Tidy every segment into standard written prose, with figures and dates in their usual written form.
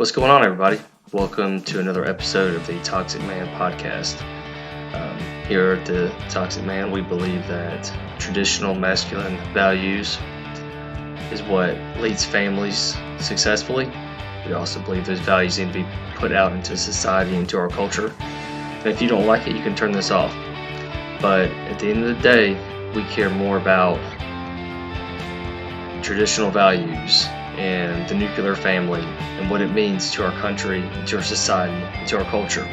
What's going on, everybody? Welcome to another episode of the Toxic Man podcast. Here at the Toxic Man, we believe that traditional masculine values is what leads families successfully. We also believe those values need to be put out into society, into our culture. And if you don't like it, you can turn this off. But at the end of the day, we care more about traditional values and the nuclear family and what it means to our country, to our society, to our culture.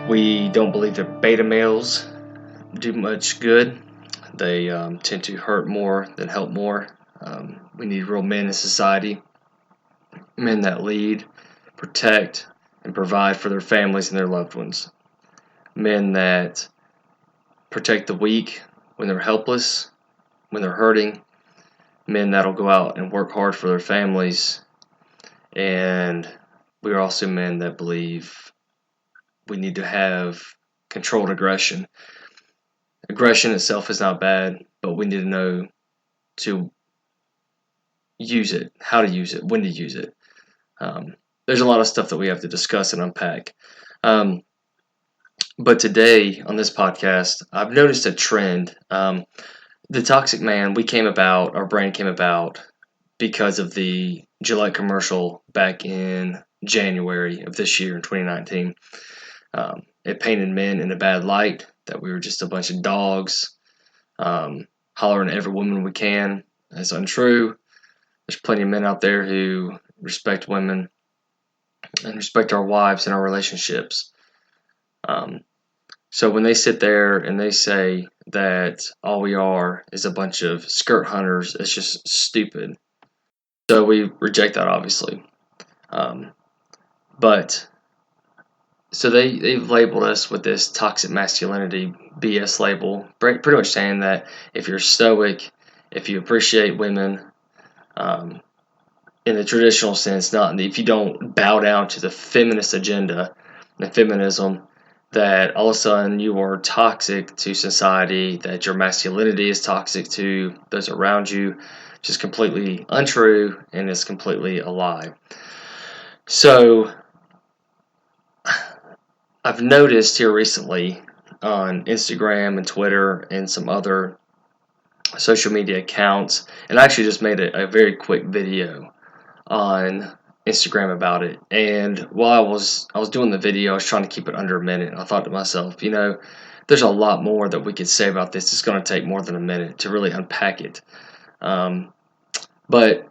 We don't believe that beta males do much good. They tend to hurt more than help more. We need real men in society, men that lead, protect, and provide for their families and their loved ones. Men that protect the weak when they're helpless, when they're hurting. Men that'll go out and work hard for their families. And we are also men that believe we need to have controlled aggression. Aggression itself is not bad, but we need to know to use it, how to use it, when to use it. There's a lot of stuff that we have to discuss and unpack. But today on this podcast, I've noticed a trend. The Toxic Man, our brand came about because of the Gillette commercial back in January of this year in 2019. It painted men in a bad light, that we were just a bunch of dogs, hollering at every woman we can. That's untrue. There's plenty of men out there who respect women and respect our wives and our relationships. So when they sit there and they say that all we are is a bunch of skirt hunters, it's just stupid. So we reject that, obviously. So they've labeled us with this toxic masculinity BS label, pretty much saying that if you're stoic, if you appreciate women, in the traditional sense, if you don't bow down to the feminist agenda and feminism, that all of a sudden you are toxic to society, that your masculinity is toxic to those around you, which is completely untrue and is completely a lie. So I've noticed here recently on Instagram and Twitter and some other social media accounts, and I actually just made a very quick video on Instagram about it. And while I was doing the video, I was trying to keep it under a minute. And I thought to myself, there's a lot more that we could say about this. It's going to take more than a minute to really unpack it. But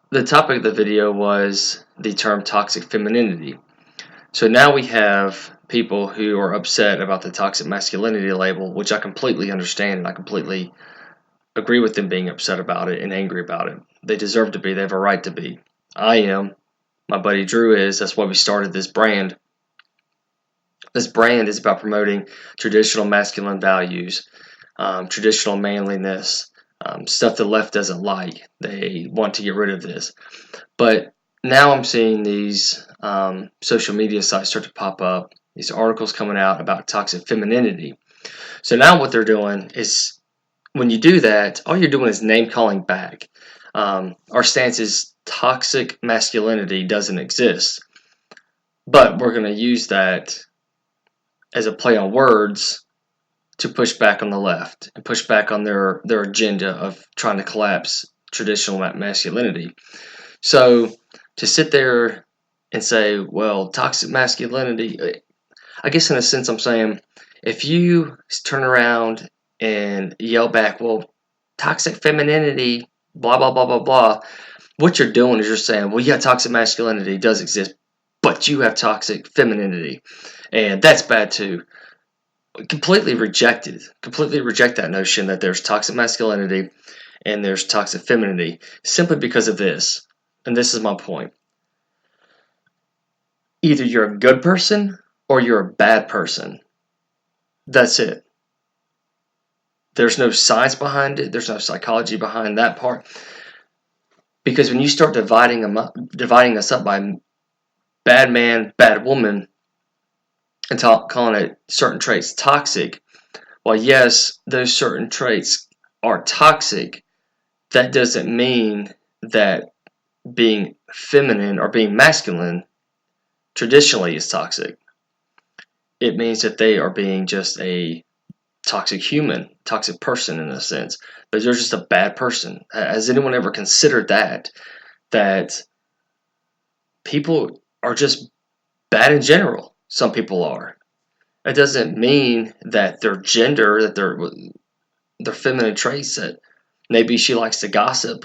the topic of the video was the term toxic femininity. So now we have people who are upset about the toxic masculinity label, which I completely understand, and I completely agree with them being upset about it and angry about it. They deserve to be. They have a right to be. I am. My buddy Drew is. That's why we started this brand. This brand is about promoting traditional masculine values, traditional manliness, stuff the left doesn't like. They want to get rid of this. But now I'm seeing these social media sites start to pop up, these articles coming out about toxic femininity. So now what they're doing is, when you do that, all you're doing is name-calling back. Our stance is toxic masculinity doesn't exist. But we're going to use that as a play on words to push back on the left and push back on their agenda of trying to collapse traditional masculinity. So to sit there and say, well, toxic masculinity, I guess in a sense I'm saying, if you turn around and yell back, well, toxic femininity, blah, blah, blah, blah, blah, what you're doing is you're saying, well, yeah, toxic masculinity does exist, but you have toxic femininity, and that's bad too. Completely reject that notion that there's toxic masculinity and there's toxic femininity, simply because of this, and this is my point. Either you're a good person or you're a bad person. That's it. There's no science behind it. There's no psychology behind that part. Because when you start dividing us up by bad man, bad woman, and calling it certain traits toxic, well, yes, those certain traits are toxic. That doesn't mean that being feminine or being masculine traditionally is toxic. It means that they are being just a toxic human, toxic person in a sense. But they're just a bad person. Has anyone ever considered that people are just bad in general? Some people are. It doesn't mean that their gender, that their feminine traits, that maybe she likes to gossip,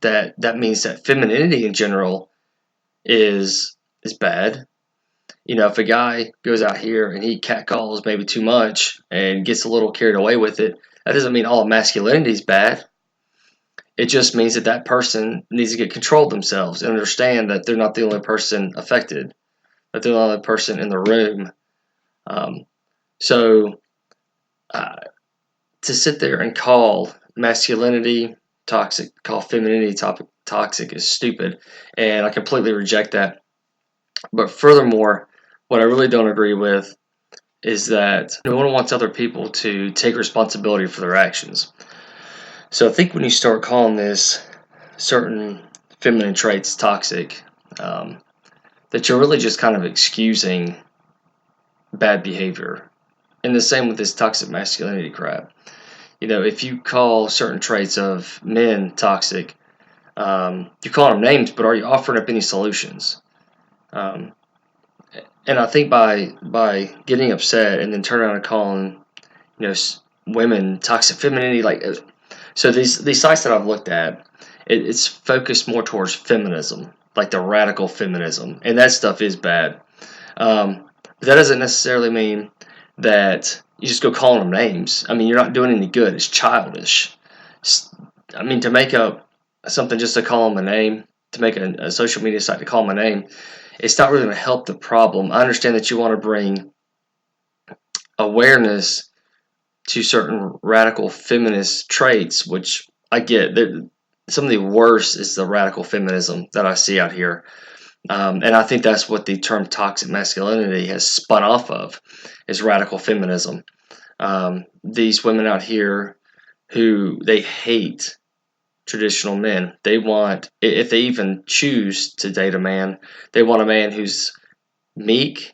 that means that femininity in general is bad. If a guy goes out here and he catcalls maybe too much and gets a little carried away with it, that doesn't mean all masculinity is bad. It just means that that person needs to get control of themselves and understand that they're not the only person affected, that they're the only person in the room. Um, so to sit there and call masculinity toxic, call femininity toxic is stupid, and I completely reject that. But furthermore, what I really don't agree with is that no one wants other people to take responsibility for their actions. So I think when you start calling this certain feminine traits toxic, that you're really just kind of excusing bad behavior. And the same with this toxic masculinity crap. If you call certain traits of men toxic, you're calling them names, but are you offering up any solutions? And I think by getting upset and then turning around and calling, women toxic femininity, so these sites that I've looked at, it's focused more towards feminism, like the radical feminism, and that stuff is bad. But that doesn't necessarily mean that you just go calling them names. I mean, you're not doing any good. It's childish. I mean, to make up something just to call them a name, to make a social media site to call them a name, it's not really going to help the problem. I understand that you want to bring awareness to certain radical feminist traits, which I get. Some of the worst is the radical feminism that I see out here. And I think that's what the term toxic masculinity has spun off of, is radical feminism. These women out here who they hate traditional men. They want, if they even choose to date a man, they want a man who's meek,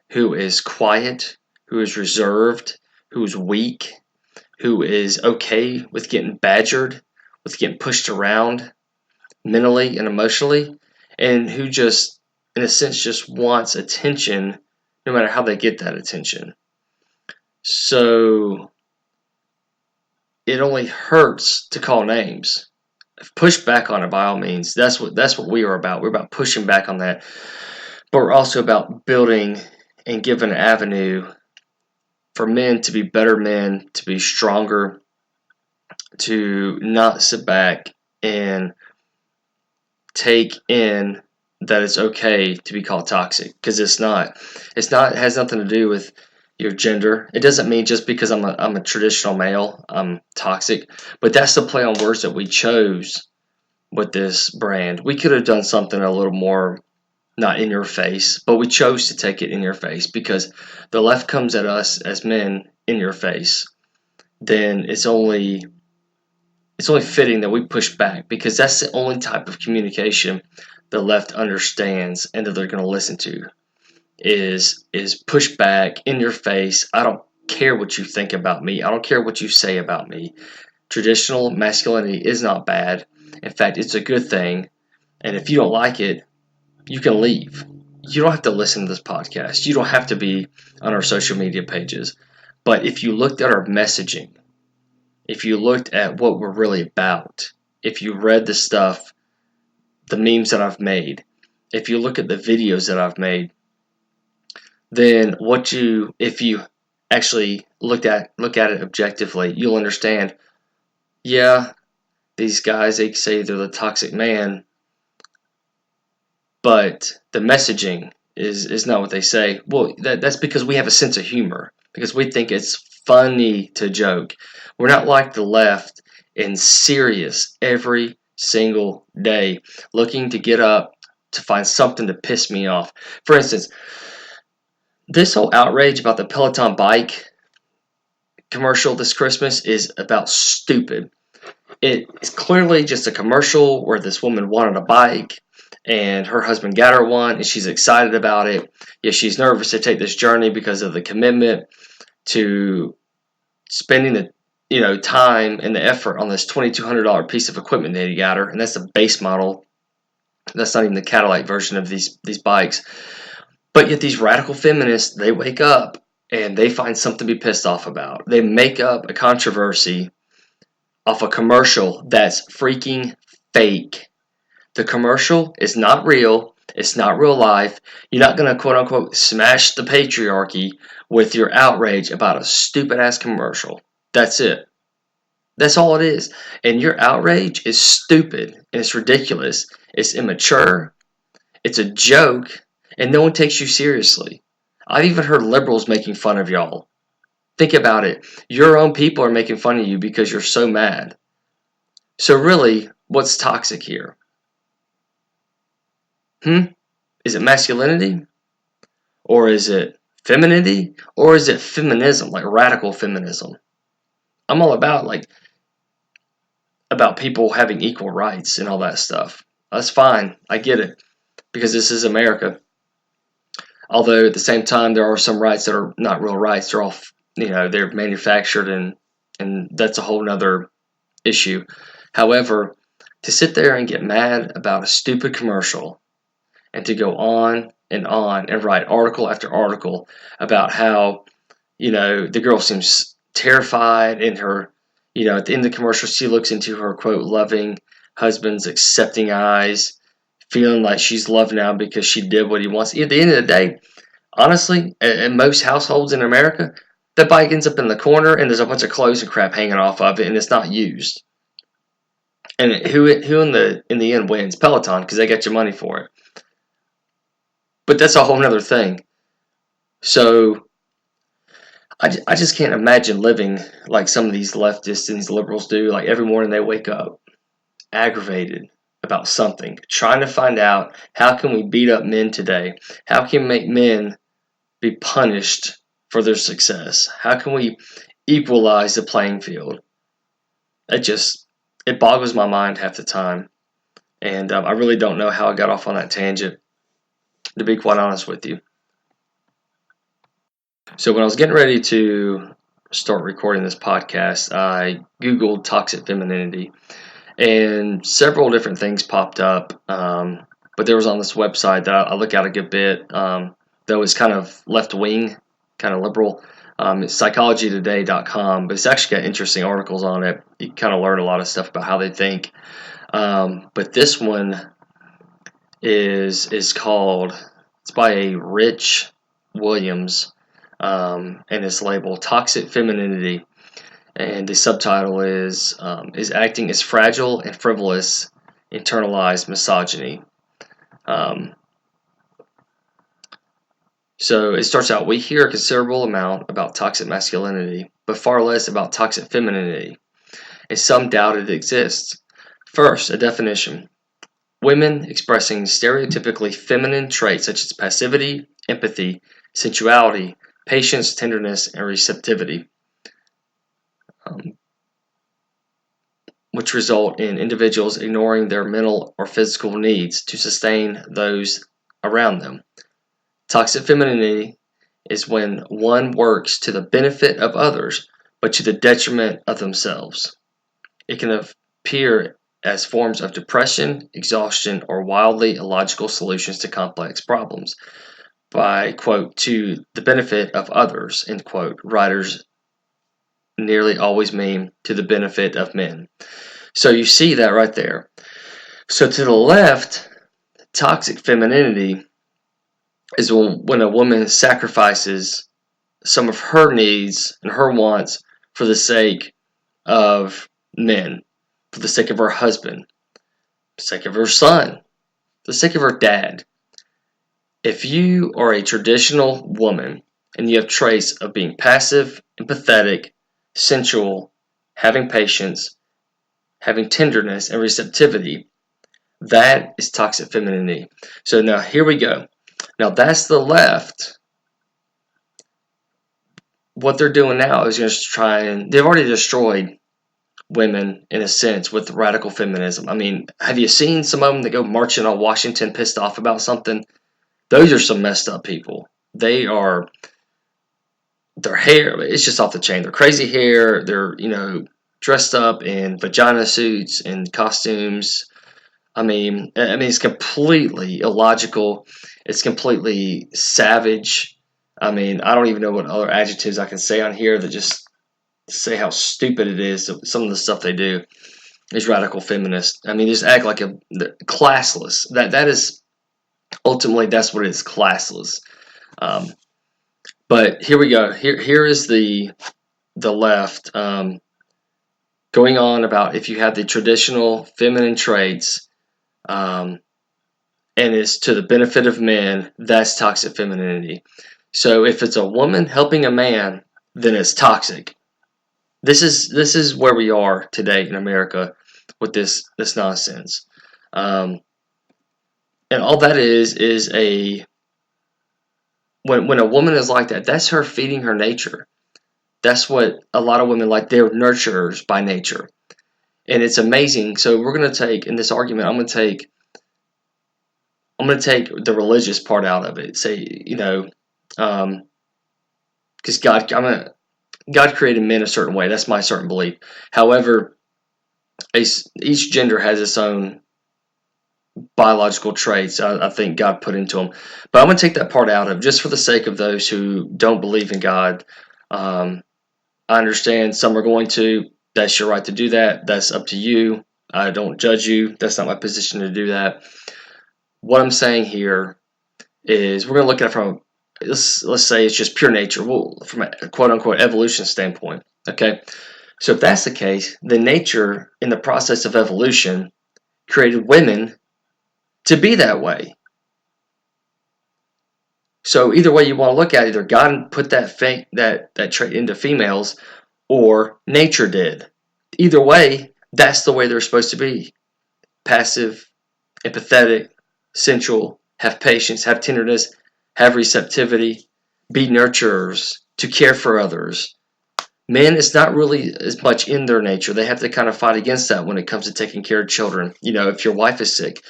who is quiet, who is reserved, who is weak, who is okay with getting badgered, with getting pushed around mentally and emotionally, and who just, in a sense, just wants attention no matter how they get that attention. So it only hurts to call names. Push back on it by all means. That's what we are about. We're about pushing back on that. But we're also about building and giving an avenue for men to be better men, to be stronger, to not sit back and take in that it's okay to be called toxic, because it's not. It has nothing to do with your gender. It doesn't mean just because I'm a traditional male, I'm toxic. But that's the play on words that we chose with this brand. We could have done something a little more not in your face, but we chose to take it in your face because the left comes at us as men in your face. Then it's only fitting that we push back, because that's the only type of communication the left understands and that they're going to listen to is push back in your face. I don't care what you think about me. I don't care what you say about me. Traditional masculinity is not bad. In fact, it's a good thing. And if you don't like it, you can leave. You don't have to listen to this podcast. You don't have to be on our social media pages. But if you looked at our messaging, if you looked at what we're really about, if you read the stuff, the memes that I've made, if you look at the videos that I've made, then if you actually look at it objectively, you'll understand, yeah, these guys, they say they're the toxic man, but the messaging is not what they say. Well, that's because we have a sense of humor, because we think it's funny to joke. We're not like the left and serious every single day, looking to get up to find something to piss me off. For instance, this whole outrage about the Peloton bike commercial this Christmas is about stupid. It's clearly just a commercial where this woman wanted a bike and her husband got her one and she's excited about it. Yet she's nervous to take this journey because of the commitment to spending the time and the effort on this $2,200 piece of equipment that he got her, and that's the base model. That's not even the Cadillac version of these bikes. But yet these radical feminists, they wake up and they find something to be pissed off about. They make up a controversy off a commercial that's freaking fake. The commercial is not real. It's not real life. You're not going to quote unquote smash the patriarchy with your outrage about a stupid ass commercial. That's it. That's all it is. And your outrage is stupid and it's ridiculous. It's immature. It's a joke. And no one takes you seriously. I've even heard liberals making fun of y'all. Think about it. Your own people are making fun of you because you're so mad. So really, what's toxic here? Is it masculinity? Or is it femininity? Or is it feminism, like radical feminism? I'm all about people having equal rights and all that stuff. That's fine. I get it. Because this is America. Although at the same time, there are some rights that are not real rights. They're all, they're manufactured and that's a whole nother issue. However, to sit there and get mad about a stupid commercial and to go on and write article after article about how, the girl seems terrified in her, at the end of the commercial, she looks into her, quote, loving husband's accepting eyes, feeling like she's loved now because she did what he wants. At the end of the day, honestly, in most households in America, the bike ends up in the corner and there's a bunch of clothes and crap hanging off of it and it's not used. And who in the end wins? Peloton, because they got your money for it. But that's a whole other thing. So I just can't imagine living like some of these leftists and these liberals do. Like every morning they wake up aggravated about something, trying to find out how can we beat up men today? How can we make men be punished for their success? How can we equalize the playing field? It boggles my mind half the time. And I really don't know how I got off on that tangent, to be quite honest with you. So when I was getting ready to start recording this podcast, I Googled toxic femininity, and several different things popped up. But there was on this website that I look at a good bit, that was kind of left-wing, kind of liberal. It's psychologytoday.com, but it's actually got interesting articles on it. You kind of learn a lot of stuff about how they think. But this one is called, it's by a Rich Williams, and it's labeled Toxic Femininity. And the subtitle is acting as fragile and frivolous, internalized misogyny. So it starts out, we hear a considerable amount about toxic masculinity, but far less about toxic femininity, and some doubt it exists. First, a definition. Women expressing stereotypically feminine traits such as passivity, empathy, sensuality, patience, tenderness, and receptivity, which result in individuals ignoring their mental or physical needs to sustain those around them. Toxic femininity is when one works to the benefit of others, but to the detriment of themselves. It can appear as forms of depression, exhaustion, or wildly illogical solutions to complex problems by, quote, to the benefit of others, end quote. Writers nearly always mean to the benefit of men. So you see that right there. So to the left, toxic femininity is when a woman sacrifices some of her needs and her wants for the sake of men, for the sake of her husband, for the sake of her son, for the sake of her dad. If you are a traditional woman and you have traits of being passive, empathetic, sensual, having patience, having tenderness and receptivity, that is toxic femininity. So now here we go. Now that's the left. What they're doing now is just they've already destroyed women in a sense with radical feminism. I mean, have you seen some of them that go marching on Washington pissed off about something? Those are some messed up people. They are, their hair, it's just off the chain. They're crazy hair. They're, dressed up in vagina suits and costumes. I mean, it's completely illogical. It's completely savage. I mean, I don't even know what other adjectives I can say on here that just say how stupid it is. Some of the stuff they do is radical feminist. I mean, just act like classless. That is ultimately that's what it is, classless. Um, but here we go. Here is the left going on about if you have the traditional feminine traits. And it's to the benefit of men, that's toxic femininity. So if it's a woman helping a man, then it's toxic. This is where we are today in America with this nonsense. And all that is a when a woman is like that, that's her feeding her nature. That's what a lot of women like. They're nurturers by nature. And it's amazing. So we're going to take, in this argument, I'm going to take the religious part out of it. Say, because God created men a certain way. That's my certain belief. However, each gender has its own biological traits I think God put into them. But I'm going to take that part out of it just for the sake of those who don't believe in God. I understand some are going to. That's your right to do that. That's up to you. I don't judge you. That's not my position to do that. What I'm saying here is we're going to look at it from, let's say it's just pure nature, from a quote-unquote evolution standpoint. Okay, so if that's the case, then nature, in the process of evolution, created women to be that way. So either way you want to look at it, either God put that trait into females, or nature did. Either way, that's the way they're supposed to be. Passive, empathetic, sensual, have patience, have tenderness, have receptivity, be nurturers, to care for others. Men, it's not really as much in their nature. They have to kind of fight against that when it comes to taking care of children. If your wife is sick,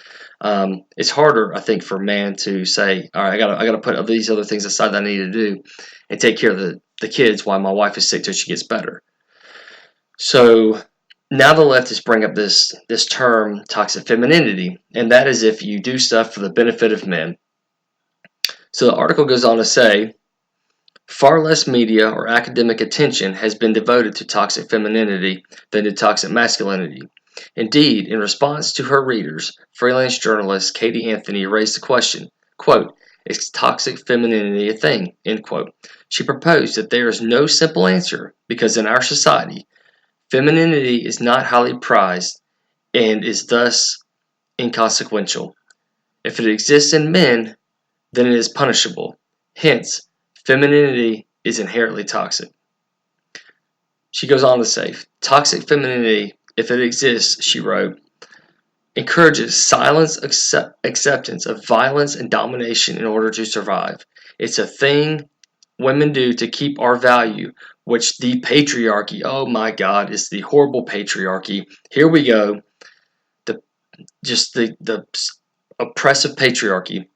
it's harder, I think, for a man to say, all right, I gotta put these other things aside that I need to do and take care of the kids while my wife is sick till she gets better. So now the leftists bring up this term toxic femininity, and that is if you do stuff for the benefit of men. So the article goes on to say, far less media or academic attention has been devoted to toxic femininity than to toxic masculinity. Indeed, in response to her readers, freelance journalist Katie Anthony raised the question, quote, is toxic femininity a thing, end quote. She proposed that there is no simple answer because in our society, femininity is not highly prized and is thus inconsequential. If it exists in men, then it is punishable. Hence, femininity is inherently toxic. She goes on to say, toxic femininity, if it exists, she wrote, encourages silence acceptance of violence and domination in order to survive. It's a thing women do to keep our value, which the patriarchy, oh my God, it's the horrible patriarchy. Here we go. The oppressive patriarchy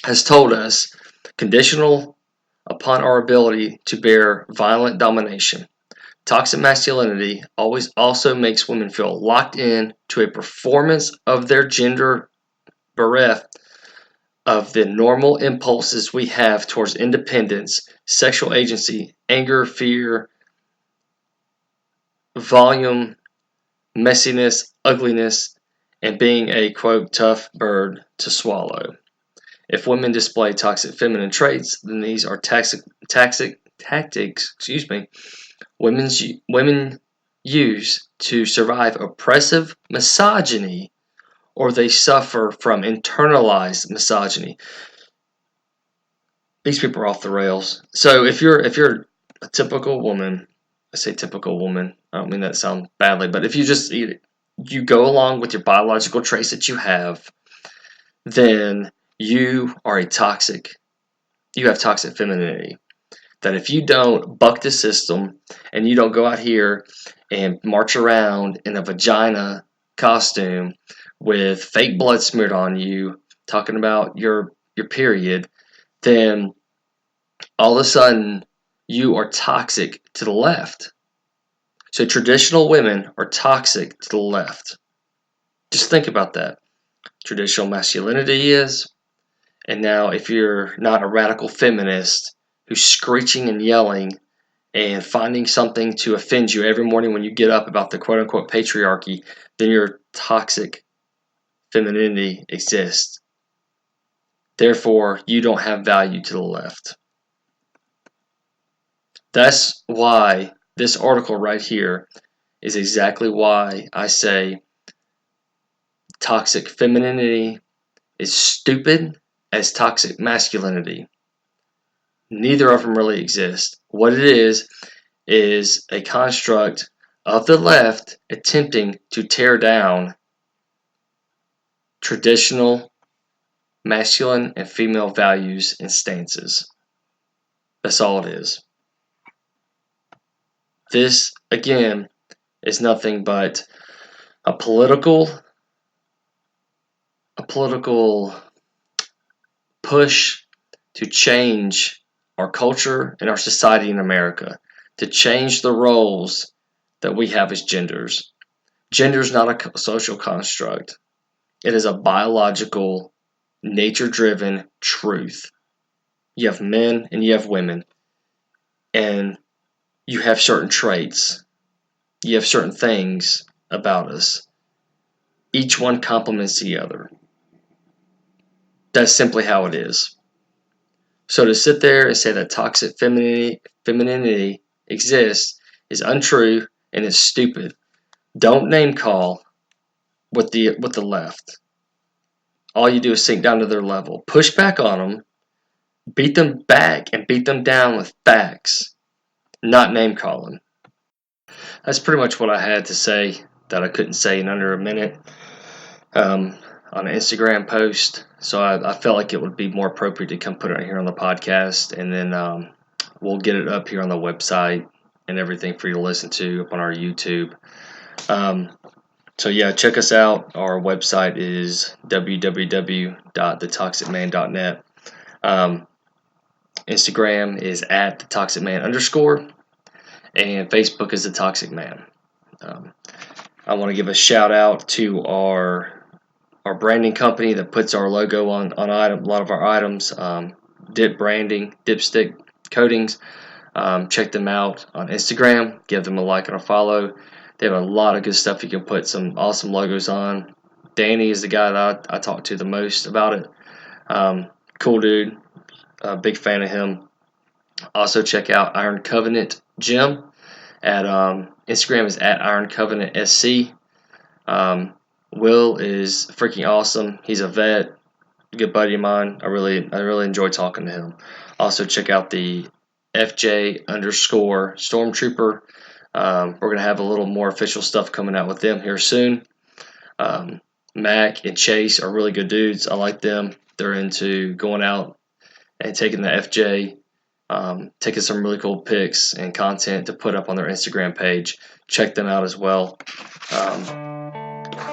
has told us, conditional upon our ability to bear violent domination. Toxic masculinity always also makes women feel locked in to a performance of their gender, bereft of the normal impulses we have towards independence, sexual agency, anger, fear, volume, messiness, ugliness, and being a, quote, tough bird to swallow. If women display toxic feminine traits, then these are tactics, women use to survive oppressive misogyny, or they suffer from internalized misogyny. These people are off the rails. So if you're a typical woman, I say typical woman, I don't mean that to sound badly, but if you go along with your biological traits that you have, then you have toxic femininity. that if you don't buck the system and you don't go out here and march around in a vagina costume with fake blood smeared on you, talking about your period, then all of a sudden you are toxic to the left. So traditional women are toxic to the left. Just think about that. Traditional masculinity is, and now if you're not a radical feminist who's screeching and yelling and finding something to offend you every morning when you get up about the quote-unquote patriarchy, then your toxic femininity exists. Therefore, you don't have value to the left. That's why this article right here is exactly why I say toxic femininity is stupid as toxic masculinity. Neither of them really exist. What it is a construct of the left attempting to tear down traditional masculine and female values and stances. That's all it is. This, again, is nothing but a political push to change our culture and our society in America, to change the roles that we have as genders. Gender is not a social construct. It is a biological, nature-driven truth. You have men and you have women, and you have certain traits. You have certain things about us. Each one complements the other. That's simply how it is. So to sit there and say that toxic femininity exists is untrue and it's stupid. Don't name call with the left. All you do is sink down to their level. Push back on them, beat them back, and beat them down with facts, not name calling. That's pretty much what I had to say that I couldn't say in under a minute on an Instagram post. So I felt like it would be more appropriate to come put it here on the podcast, and then we'll get it up here on the website and everything for you to listen to up on our YouTube. So yeah, check us out. Our website is www.thetoxicman.net. Instagram is @thetoxicman_, and Facebook is The Toxic Man. I want to give a shout out to our branding company that puts our logo on a lot of our items. Dip Branding, Dipstick Coatings. Check them out on Instagram. Give them a like and a follow. They have a lot of good stuff you can put some awesome logos on. Danny is the guy that I talk to the most about it. Cool dude. Big fan of him. Also check out Iron Covenant Gym at Instagram is @IronCovenantSC. Will is freaking awesome. He's a vet, a good buddy of mine. I really enjoy talking to him. Also check out the FJ_Stormtrooper. We're gonna have a little more official stuff coming out with them here soon. Mac and Chase are really good dudes. I like them. They're into going out and taking the FJ, taking some really cool pics and content to put up on their Instagram page. Check them out as well.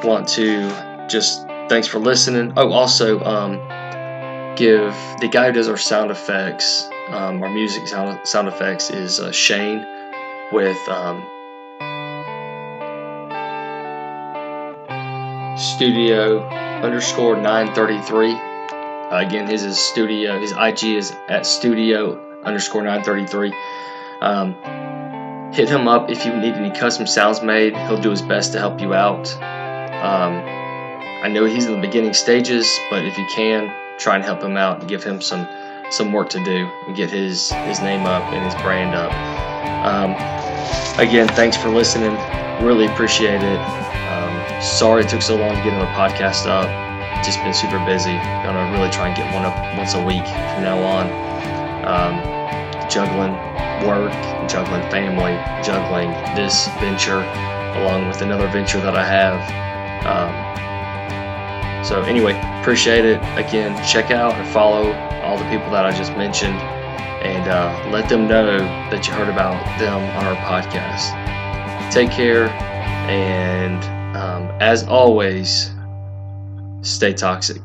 Want to just thanks for listening. Oh, also give the guy who does our sound effects, our music sound effects is Shane with studio_933. Again, his is studio. His IG is @studio_933. Hit him up if you need any custom sounds made. He'll do his best to help you out. I know he's in the beginning stages, but if you can, try and help him out and give him some work to do and get his name up and his brand up. Again, thanks for listening. Really appreciate it. Sorry it took so long to get another podcast up. Just been super busy. Gonna really try and get one up once a week from now on. Juggling work, juggling family, juggling this venture along with another venture that I have. So anyway, appreciate it. Again, check out and follow all the people that I just mentioned. and let them know that you heard about them on our podcast. Take care, and as always, stay toxic.